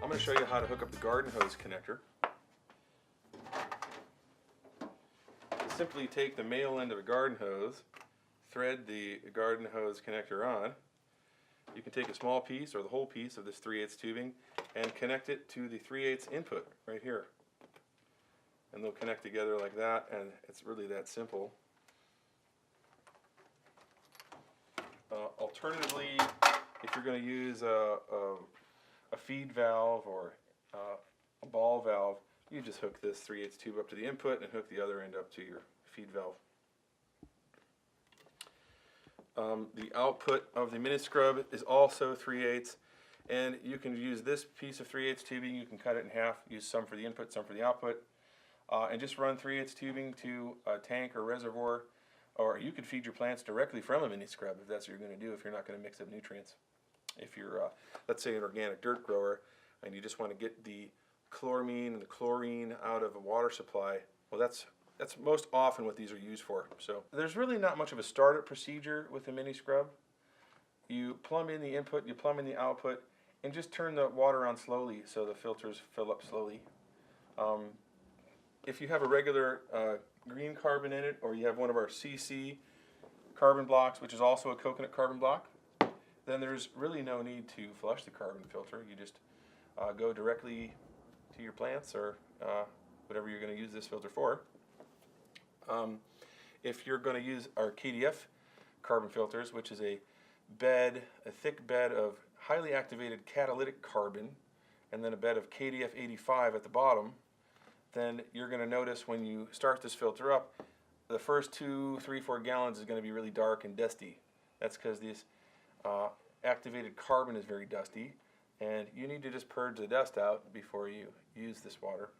I'm going to show you how to hook up the garden hose connector. Simply take the male end of a garden hose, thread the garden hose connector on. You can take a small piece or the whole piece of this 3/8 tubing and connect it to the 3/8 input right here. And they'll connect together like that, and it's really that simple. Alternatively, if you're going to use a feed valve or a ball valve, you just hook this 3/8 tube up to the input and hook the other end up to your feed valve. The output of the mini scrub is also 3/8, and you can use this piece of 3/8 tubing. You can cut it in half, use some for the input, some for the output, and just run 3/8 tubing to a tank or reservoir. Or you could feed your plants directly from a mini scrub if that's what you're going to do, if you're not going to mix up nutrients. If you're, let's say, an organic dirt grower and you just want to get the chloramine and the chlorine out of a water supply, well, that's most often what these are used for. So there's really not much of a startup procedure with a mini scrub. You plumb in the input, you plumb in the output, and just turn the water on slowly so the filters fill up slowly. If you have a regular Greencarbon in it, or you have one of our CC carbon blocks, which is also a coconut carbon block, then there's really no need to flush the carbon filter. You just go directly to your plants or whatever you're going to use this filter for. If you're going to use our KDF carbon filters, which is a thick bed of highly activated catalytic carbon, and then a bed of KDF 85 at the bottom, then you're going to notice when you start this filter up, the first 2, 3, 4 gallons is going to be really dark and dusty. That's because this activated carbon is very dusty, and you need to just purge the dust out before you use this water.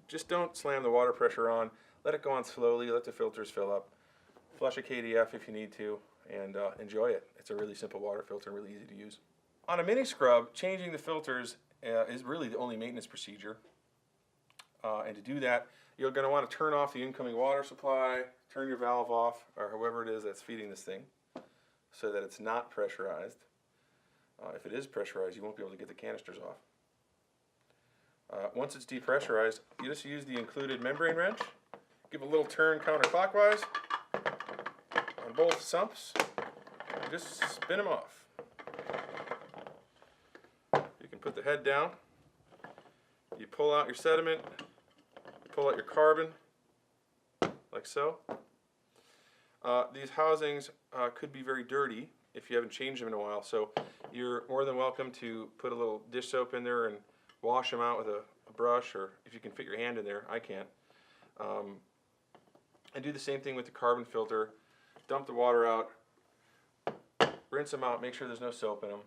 Just don't slam the water pressure on. Let it go on slowly. Let the filters fill up. Flush a KDF if you need to, and enjoy it. It's a really simple water filter, really easy to use. On a mini scrub, changing the filters is really the only maintenance procedure. And to do that, you're going to want to turn off the incoming water supply, turn your valve off, or however it is that's feeding this thing, so that it's not pressurized. If it is pressurized, you won't be able to get the canisters off. Once it's depressurized, you just use the included membrane wrench, give a little turn counterclockwise on both sumps, and just spin them off. You can put the head down, you pull out your sediment, pull out your carbon, like so. These housings could be very dirty if you haven't changed them in a while, so you're more than welcome to put a little dish soap in there and wash them out with a brush, or if you can fit your hand in there. I can't. And do the same thing with the carbon filter. Dump the water out, rinse them out, make sure there's no soap in them,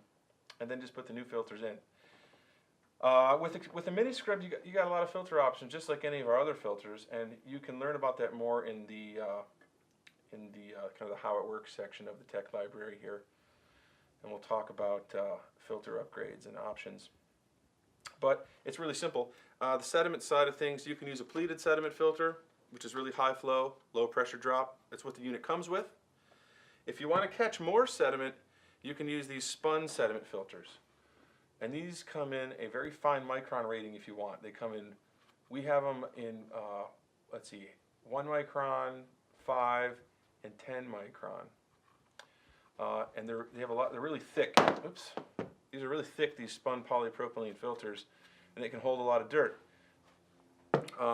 and then just put the new filters in. With a mini scrub, you got a lot of filter options, just like any of our other filters, and you can learn about that more in the kind of the how it works section of the tech library here, and we'll talk about filter upgrades and options. But it's really simple. The sediment side of things, you can use a pleated sediment filter, which is really high flow, low pressure drop. That's what the unit comes with. If you want to catch more sediment, you can use these spun sediment filters. And these come in a very fine micron rating if you want. They come in, we have them in, let's see, 1 micron, 5, and 10 micron. And they have a lot, they're really thick. Oops. These are really thick, these spun polypropylene filters, and they can hold a lot of dirt.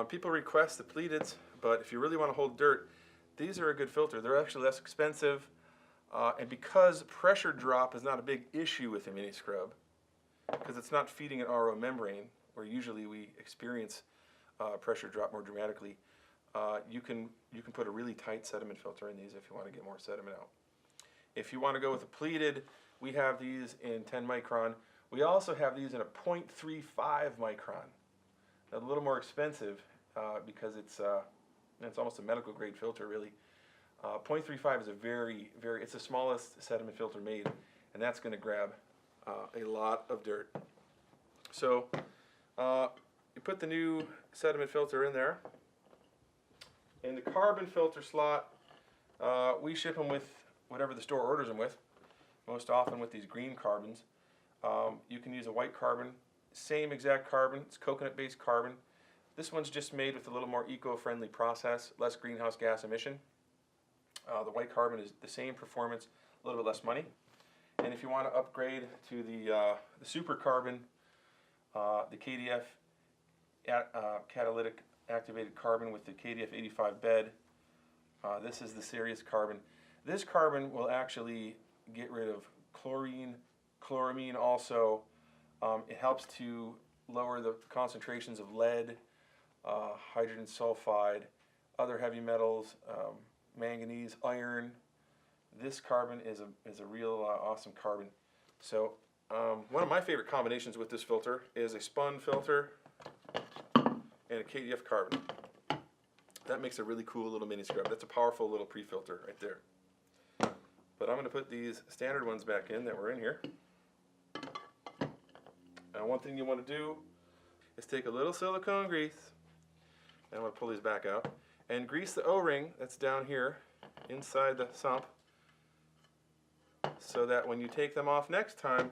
People request the pleateds, but if you really want to hold dirt, these are a good filter. They're actually less expensive, and because pressure drop is not a big issue with a mini scrub, because it's not feeding an RO membrane, where usually we experience pressure drop more dramatically, you can put a really tight sediment filter in these if you want to get more sediment out. If you want to go with a pleated, we have these in 10 micron. We also have these in a 0.35 micron. A little more expensive because it's almost a medical grade filter, really. 0.35 is it's the smallest sediment filter made, and that's going to grab a lot of dirt. So you put the new sediment filter in there. In the carbon filter slot, we ship them with whatever the store orders them with, most often with these green carbons. You can use a white carbon same exact carbon. It's coconut-based carbon. This one's just made with a little more eco-friendly process, less greenhouse gas emission. The white carbon is the same performance, a little bit less money. And if you want to upgrade to the super carbon, the KDF catalytic activated carbon with the KDF 85 bed, this is the serious carbon. This carbon will actually get rid of chlorine, chloramine also. It helps to lower the concentrations of lead, hydrogen sulfide, other heavy metals, manganese, iron. This carbon is a real awesome carbon. So one of my favorite combinations with this filter is a spun filter and a KDF carbon. That makes a really cool little mini scrub. That's a powerful little pre-filter right there. But I'm going to put these standard ones back in that were in here. Now one thing you want to do is take a little silicone grease, and I'm going to pull these back out, and grease the O-ring that's down here inside the sump so that when you take them off next time,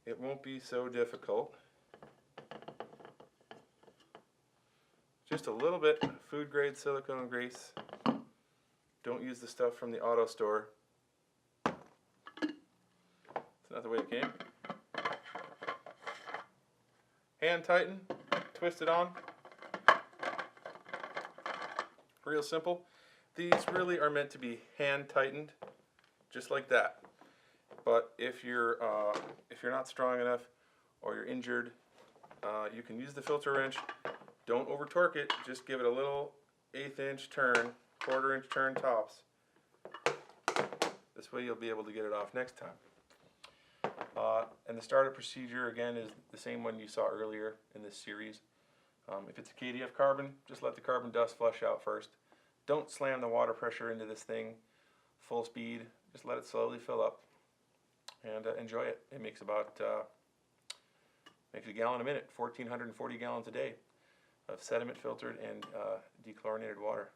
it won't be so difficult. Just a little bit food grade silicone grease. Don't use the stuff from the auto store. It's not the way it came. Hand tighten, twist it on. Real simple. These really are meant to be hand tightened, just like that. But if you're not strong enough or you're injured, you can use the filter wrench. Don't over torque it. Just give it a little 1/8 inch turn, 1/4 inch turn tops. This way you'll be able to get it off next time. And the startup procedure again is the same one you saw earlier in this series. If it's a KDF carbon, just let the carbon dust flush out first. Don't slam the water pressure into this thing full speed. Just let it slowly fill up and enjoy it. It makes about makes a gallon a minute, 1,440 gallons a day of sediment filtered and de-chlorinated water.